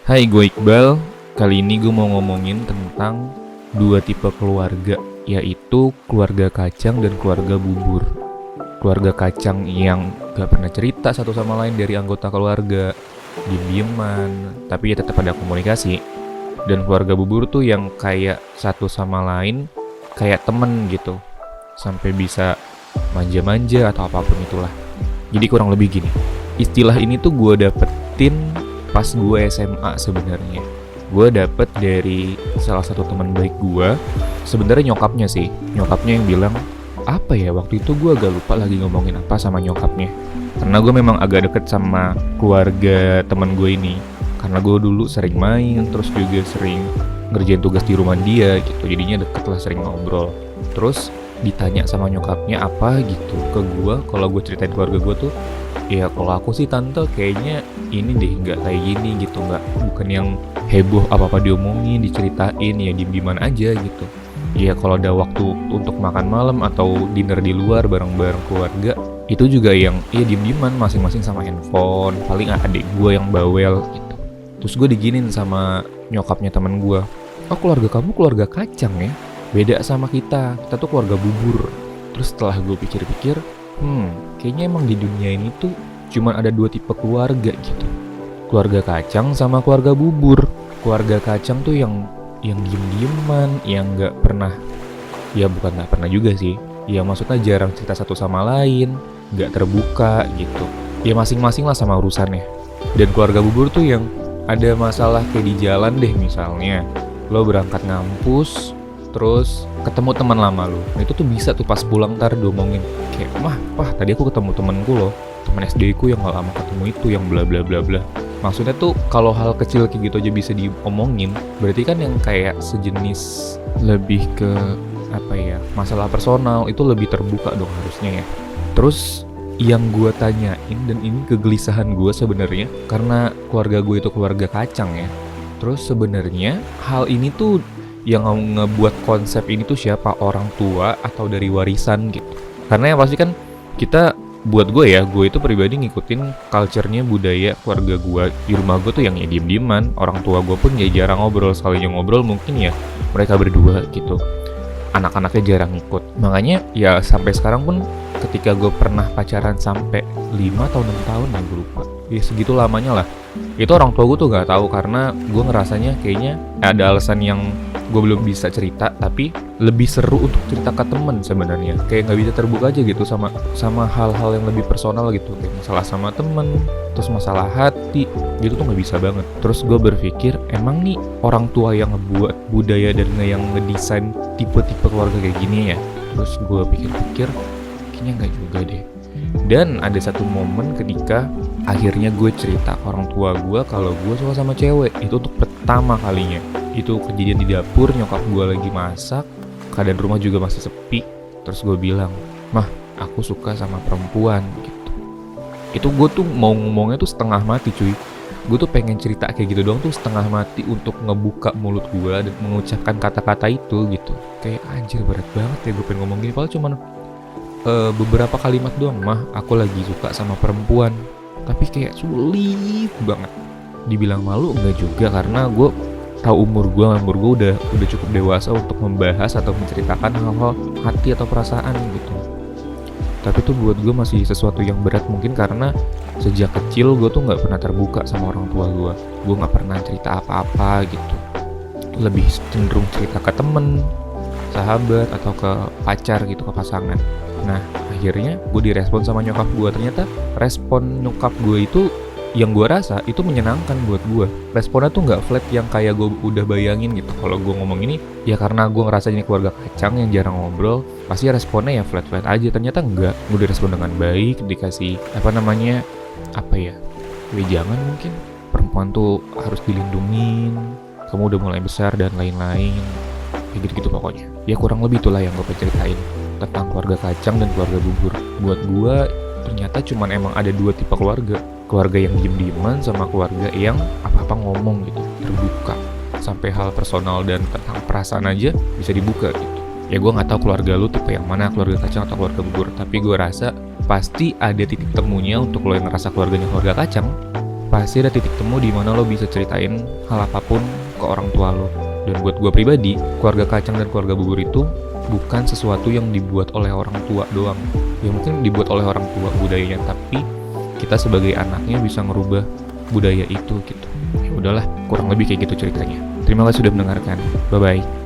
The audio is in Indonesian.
Hai, gue Iqbal. Kali ini gue mau ngomongin tentang dua tipe keluarga, yaitu keluarga kacang dan keluarga bubur. Keluarga kacang yang gak pernah cerita satu sama lain dari anggota keluarga, diem-dieman, tapi ya tetap ada komunikasi. Dan keluarga bubur tuh yang kayak satu sama lain, kayak temen gitu, sampai bisa manja-manja atau apapun itulah. Jadi kurang lebih gini, istilah ini tuh gue dapetin pas gue SMA sebenarnya. Gue dapet dari salah satu teman baik gue. Sebenarnya nyokapnya yang bilang, apa ya, waktu itu gue agak lupa lagi ngomongin apa sama nyokapnya. Karena gue memang agak deket sama keluarga teman gue ini. Karena gue dulu sering main, terus juga sering ngerjain tugas di rumah dia gitu. Jadinya deket lah, sering ngobrol. Terus ditanya sama nyokapnya apa gitu ke gue, kalau gue ceritain keluarga gue tuh, ya kalau aku sih tante kayaknya ini deh, nggak kayak gini gitu, nggak, bukan yang heboh apa-apa diomongin, diceritain, ya diem-dieman aja gitu. Ya kalau ada waktu untuk makan malam atau dinner di luar bareng-bareng keluarga, itu juga yang ya diem-dieman masing-masing sama handphone, paling adik gue yang bawel gitu. Terus gue diginin sama nyokapnya temen gue, oh keluarga kamu keluarga kacang ya, beda sama kita tuh keluarga bubur. Terus setelah gue pikir-pikir, kayaknya emang di dunia ini tuh cuman ada dua tipe keluarga gitu. Keluarga kacang sama keluarga bubur. Keluarga kacang tuh yang diem-dieman, yang nggak pernah, ya bukan nggak pernah juga sih, ya maksudnya jarang cerita satu sama lain, nggak terbuka gitu. Ya masing-masing lah sama urusannya. Dan keluarga bubur tuh yang ada masalah kayak di jalan deh, misalnya lo berangkat ngampus, terus ketemu teman lama lo. Nah itu tuh bisa tuh pas pulang ntar diomongin, kayak, Pah, tadi aku ketemu temenku loh, temen SD ku yang gak lama ketemu itu, yang bla bla bla bla. Maksudnya tuh kalau hal kecil kayak gitu aja bisa diomongin, berarti kan yang kayak sejenis lebih ke apa ya, masalah personal itu lebih terbuka dong harusnya ya. Terus yang gue tanyain, dan ini kegelisahan gue sebenarnya, karena keluarga gue itu keluarga kacang ya. Terus sebenarnya hal ini tuh yang ngebuat konsep ini tuh siapa, orang tua atau dari warisan gitu. Karena yang pasti kan kita, buat gue ya, gue itu pribadi ngikutin culture-nya, budaya keluarga gue. Di rumah gue tuh yang ya diem-dieman, orang tua gue pun ya jarang ngobrol, sekalinya ngobrol mungkin ya mereka berdua gitu. Anak-anaknya jarang ikut. Makanya ya sampai sekarang pun ketika gue pernah pacaran sampai 5 atau 6 tahun ya, gue lupa. Ya segitu lamanya lah. Itu orang tua gue tuh gak tahu, karena gue ngerasanya kayaknya ada alasan yang gue belum bisa cerita, tapi lebih seru untuk cerita ke temen sebenarnya. Kayak nggak bisa terbuka aja gitu sama hal-hal yang lebih personal gitu, kayak masalah sama temen, terus masalah hati gitu tuh nggak bisa banget. Terus gue berpikir, emang nih orang tua yang ngebuat budaya dan yang ngedesain tipe-tipe keluarga kayak gini ya. Terus gue pikir-pikir, kayaknya nggak juga deh. Dan ada satu momen ketika akhirnya gue cerita ke orang tua gue kalau gue suka sama cewek. Itu untuk pertama kalinya. Itu kejadian di dapur, nyokap gue lagi masak, keadaan rumah juga masih sepi. Terus gue bilang, Mah, aku suka sama perempuan gitu. Itu gue tuh mau ngomongnya tuh setengah mati cuy. Gue tuh pengen cerita kayak gitu doang tuh setengah mati untuk ngebuka mulut gue dan mengucapkan kata-kata itu gitu. Kayak anjir, berat banget ya gue pengen ngomong gini, padahal cuman beberapa kalimat doang, Mah, aku lagi suka sama perempuan. Tapi kayak sulit banget. Dibilang malu enggak juga, karena gue tahu umur gue udah cukup dewasa untuk membahas atau menceritakan hal-hal hati atau perasaan gitu. Tapi tuh buat gue masih sesuatu yang berat, mungkin karena sejak kecil gue tuh nggak pernah terbuka sama orang tua gue. Gue nggak pernah cerita apa-apa gitu. Lebih cenderung cerita ke temen, sahabat, atau ke pacar gitu, ke pasangan. Nah akhirnya gue direspon sama nyokap gue. Ternyata respon nyokap gue itu yang gue rasa itu menyenangkan buat gue. Responnya tuh nggak flat yang kayak gue udah bayangin gitu. Kalau gue ngomong ini ya karena gue ngerasa ini keluarga kacang yang jarang ngobrol, pasti responnya ya flat-flat aja. Ternyata enggak, gue direspon dengan baik, dikasih apa ya, wejangan mungkin. Perempuan tuh harus dilindungin, kamu udah mulai besar dan lain-lain, kayak gitu-gitu pokoknya. Ya kurang lebih itulah yang gue ceritain tentang keluarga kacang dan keluarga bubur. Buat gue ternyata cuman emang ada dua tipe keluarga. Keluarga yang diem-dieman sama keluarga yang apa-apa ngomong gitu, terbuka. Sampai hal personal dan tentang perasaan aja bisa dibuka gitu. Ya gue gak tahu keluarga lu tipe yang mana, keluarga kacang atau keluarga bubur. Tapi gue rasa pasti ada titik temunya untuk lo yang ngerasa keluarganya keluarga kacang. pasti ada titik temu di mana lo bisa ceritain hal apapun ke orang tua lo. Dan buat gue pribadi, keluarga kacang dan keluarga bubur itu bukan sesuatu yang dibuat oleh orang tua doang. Ya mungkin dibuat oleh orang tua budayanya, tapi kita sebagai anaknya bisa ngerubah budaya itu gitu. Ya udahlah, kurang lebih kayak gitu ceritanya. Terima kasih sudah mendengarkan. Bye bye.